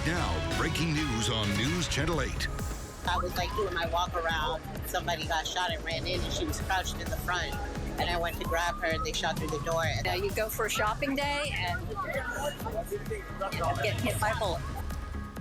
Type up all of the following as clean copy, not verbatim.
now, breaking news on News Channel 8. I was like doing my walk around. Somebody got shot and ran in, and she was crouched in the front. And I went to grab her, and they shot through the door. And you go for a shopping day and end up getting hit by a bullet.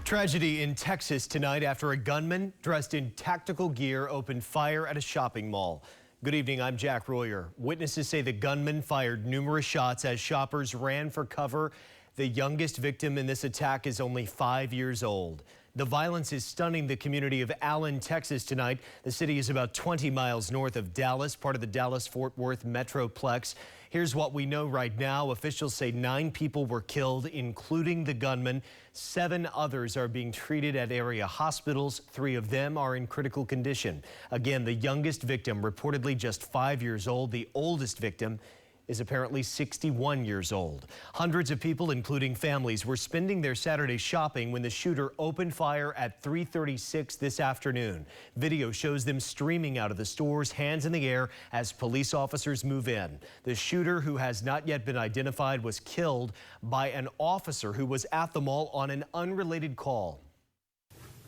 Tragedy in Texas tonight after a gunman dressed in tactical gear opened fire at a shopping mall. Good evening, I'm Jack Royer. Witnesses say the gunman fired numerous shots as shoppers ran for cover. The youngest victim in this attack is only 5 years old. The violence is stunning the community of Allen, Texas tonight. The city is about 20 miles north of Dallas, part of the Dallas-Fort Worth Metroplex. Here's what we know right now. Officials say 9 people were killed, including the gunman. 7 others are being treated at area hospitals. 3 of them are in critical condition. Again, the youngest victim, reportedly just 5 years old. The oldest victim is apparently 61 years old. Hundreds of people, including families, were spending their Saturday shopping when the shooter opened fire at 3:36 this afternoon. Video shows them streaming out of the stores, hands in the air, as police officers move in. The shooter, who has not yet been identified, was killed by an officer who was at the mall on an unrelated call.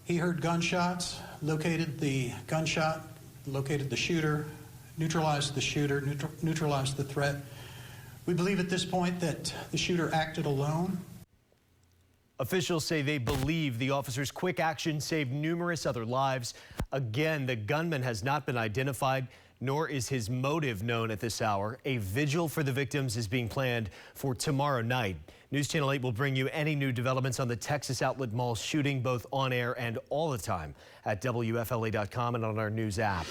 He heard gunshots, located the gunshot, located the shooter, neutralized the shooter, neutralized the threat. We believe at this point that the shooter acted alone. Officials say they believe the officer's quick action saved numerous other lives. Again, the gunman has not been identified, nor is his motive known at this hour. A vigil for the victims is being planned for tomorrow night. News Channel 8 will bring you any new developments on the Texas Outlet Mall shooting, both on air and all the time at WFLA.com and on our news app.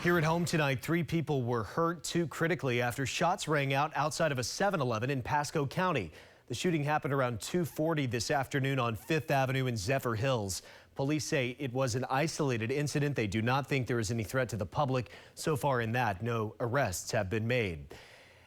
Here at home tonight, 3 people were hurt, 2 critically, after shots rang out outside of a 7-Eleven in Pasco County. The shooting happened around 2:40 this afternoon on 5th Avenue in Zephyr Hills. Police say it was an isolated incident. They do not think there is any threat to the public. So far in that, no arrests have been made.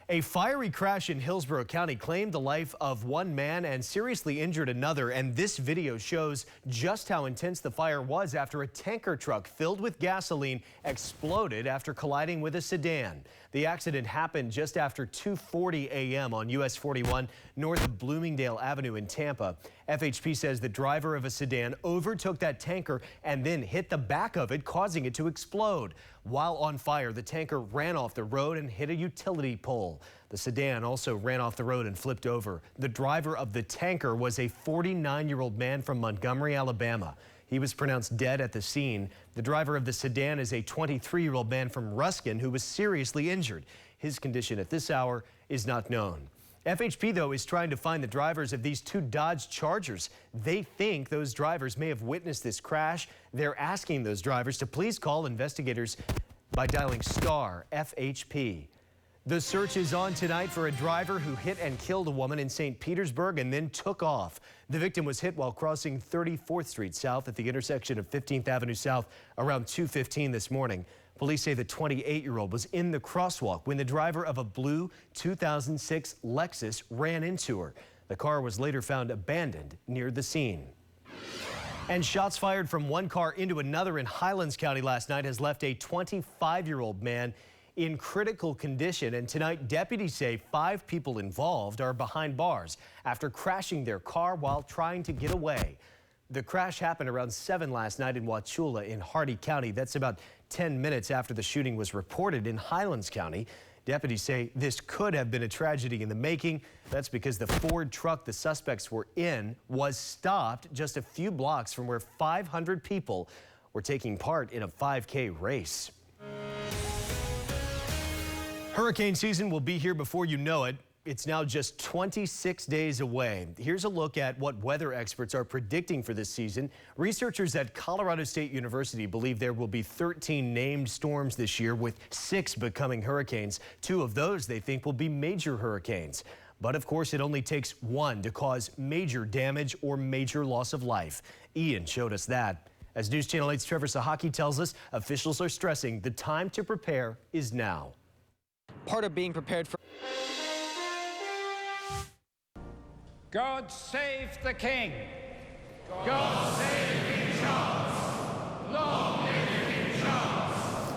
A fiery crash in Hillsborough County claimed the life of one man and seriously injured another, and this video shows just how intense the fire was after a tanker truck filled with gasoline exploded after colliding with a sedan. The accident happened just after 2:40 a.m. on US 41 north of Bloomingdale Avenue in Tampa. FHP says the driver of a sedan overtook that tanker and then hit the back of it, causing it to explode. While on fire, the tanker ran off the road and hit a utility pole. The sedan also ran off the road and flipped over. The driver of the tanker was a 49-year-old man from Montgomery, Alabama. He was pronounced dead at the scene. The driver of the sedan is a 23-year-old man from Ruskin who was seriously injured. His condition at this hour is not known. FHP, though, is trying to find the drivers of these 2 Dodge Chargers. They think those drivers may have witnessed this crash. They're asking those drivers to please call investigators by dialing star FHP. The search is on tonight for a driver who hit and killed a woman in St. Petersburg and then took off. The victim was hit while crossing 34th Street South at the intersection of 15th Avenue South around 2:15 this morning. Police say the 28-year-old was in the crosswalk when the driver of a blue 2006 Lexus ran into her. The car was later found abandoned near the scene. And shots fired from one car into another in Highlands County last night has left a 25-year-old man in critical condition. And tonight, deputies say 5 people involved are behind bars after crashing their car while trying to get away. The crash happened around 7 last night in Wauchula in Hardy County. That's about 10 minutes after the shooting was reported in Highlands County. Deputies say this could have been a tragedy in the making. That's because the Ford truck the suspects were in was stopped just a few blocks from where 500 people were taking part in a 5K race. Hurricane season will be here before you know it. It's now just 26 days away. Here's a look at what weather experts are predicting for this season. Researchers at Colorado State University believe there will be 13 named storms this year, with 6 becoming hurricanes. 2 of those they think will be major hurricanes. But of course, it only takes 1 to cause major damage or major loss of life. Ian showed us that. As News Channel 8's Trevor Sahaki tells us, officials are stressing the time to prepare is now. Part of being prepared for. God save the King. God save King Charles. Long live King Charles.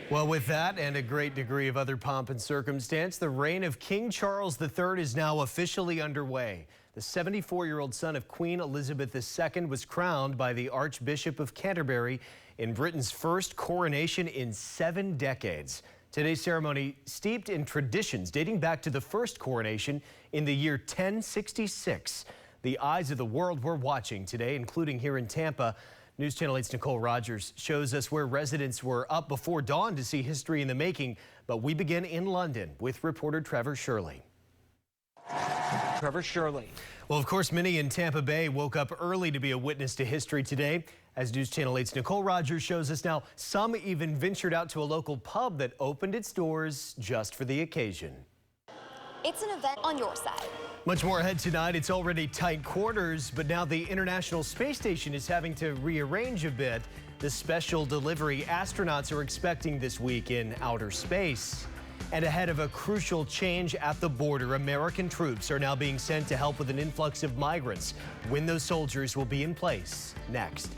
Well, with that and a great degree of other pomp and circumstance, the reign of King Charles III is now officially underway. The 74-year-old son of Queen Elizabeth II was crowned by the Archbishop of Canterbury in Britain's first coronation in 7 decades. Today's ceremony steeped in traditions dating back to the first coronation in the year 1066. The eyes of the world were watching today, including here in Tampa. News Channel 8's Nicole Rogers shows us where residents were up before dawn to see history in the making. But we begin in London with reporter Trevor Shirley. Trevor Shirley. Well, of course, many in Tampa Bay woke up early to be a witness to history today. As News Channel 8's Nicole Rogers shows us now, some even ventured out to a local pub that opened its doors just for the occasion. It's an event on your side. Much more ahead tonight. It's already tight quarters, but now the International Space Station is having to rearrange a bit. The special delivery astronauts are expecting this week in outer space. And ahead of a crucial change at the border, American troops are now being sent to help with an influx of migrants. When those soldiers will be in place next.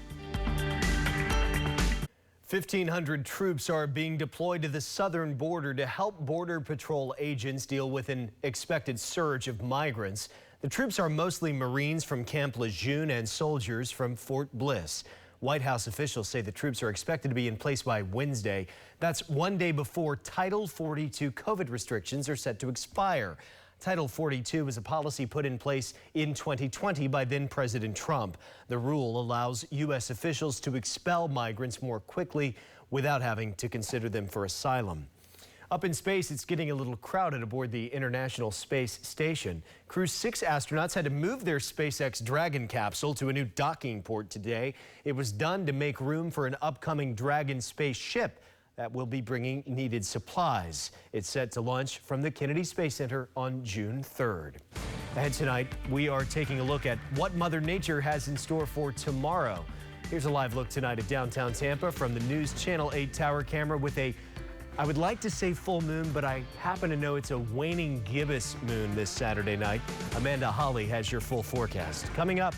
1,500 troops are being deployed to the southern border to help Border Patrol agents deal with an expected surge of migrants. The troops are mostly Marines from Camp Lejeune and soldiers from Fort Bliss. White House officials say the troops are expected to be in place by Wednesday. That's one day before Title 42 COVID restrictions are set to expire. Title 42 was a policy put in place in 2020 by then President Trump. The rule allows U.S. officials to expel migrants more quickly without having to consider them for asylum. Up in space, it's getting a little crowded aboard the International Space Station. Crew's 6 astronauts had to move their SpaceX Dragon capsule to a new docking port today. It was done to make room for an upcoming Dragon spaceship that will be bringing needed supplies. It's set to launch from the Kennedy Space Center on June 3rd. Ahead tonight, we are taking a look at what Mother Nature has in store for tomorrow. Here's a live look tonight at downtown Tampa from the News Channel 8 tower camera with I would like to say full moon, but I happen to know it's a waning gibbous moon this Saturday night. Amanda Holly has your full forecast. Coming up.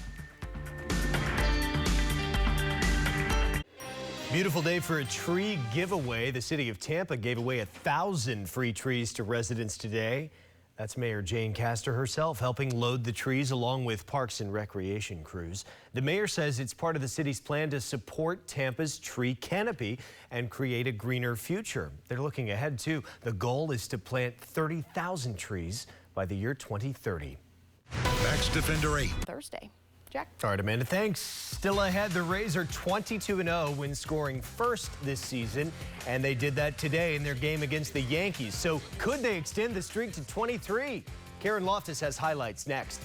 Beautiful day for a tree giveaway. The city of Tampa gave away 1,000 free trees to residents today. That's Mayor Jane Castor herself helping load the trees along with Parks and Recreation crews. The mayor says it's part of the city's plan to support Tampa's tree canopy and create a greener future. They're looking ahead too. The goal is to plant 30,000 trees by the year 2030. Next, Defender 8. Thursday. Jack. All right, Amanda, thanks. Still ahead, the Rays are 22-0 when scoring first this season, and they did that today in their game against the Yankees. So could they extend the streak to 23? Karen Loftus has highlights next.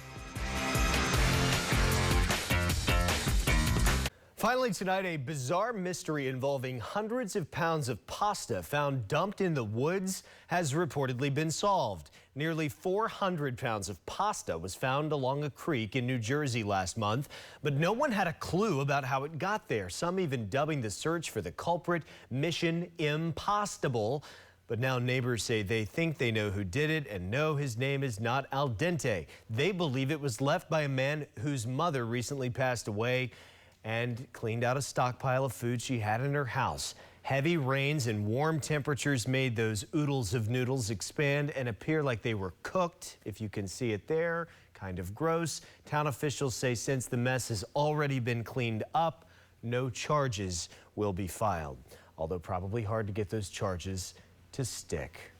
Finally tonight, a bizarre mystery involving hundreds of pounds of pasta found dumped in the woods has reportedly been solved. Nearly 400 pounds of pasta was found along a creek in New Jersey last month, but no one had a clue about how it got there. Some even dubbing the search for the culprit Mission Impostable. But now neighbors say they think they know who did it and know his name is not al dente. They believe it was left by a man whose mother recently passed away and cleaned out a stockpile of food she had in her house. Heavy rains and warm temperatures made those oodles of noodles expand and appear like they were cooked. If you can see it there, kind of gross. Town officials say since the mess has already been cleaned up, no charges will be filed. Although probably hard to get those charges to stick.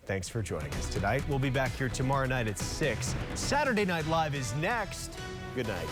Thanks for joining us tonight. We'll be back here tomorrow night at 6. Saturday Night Live is next. Good night.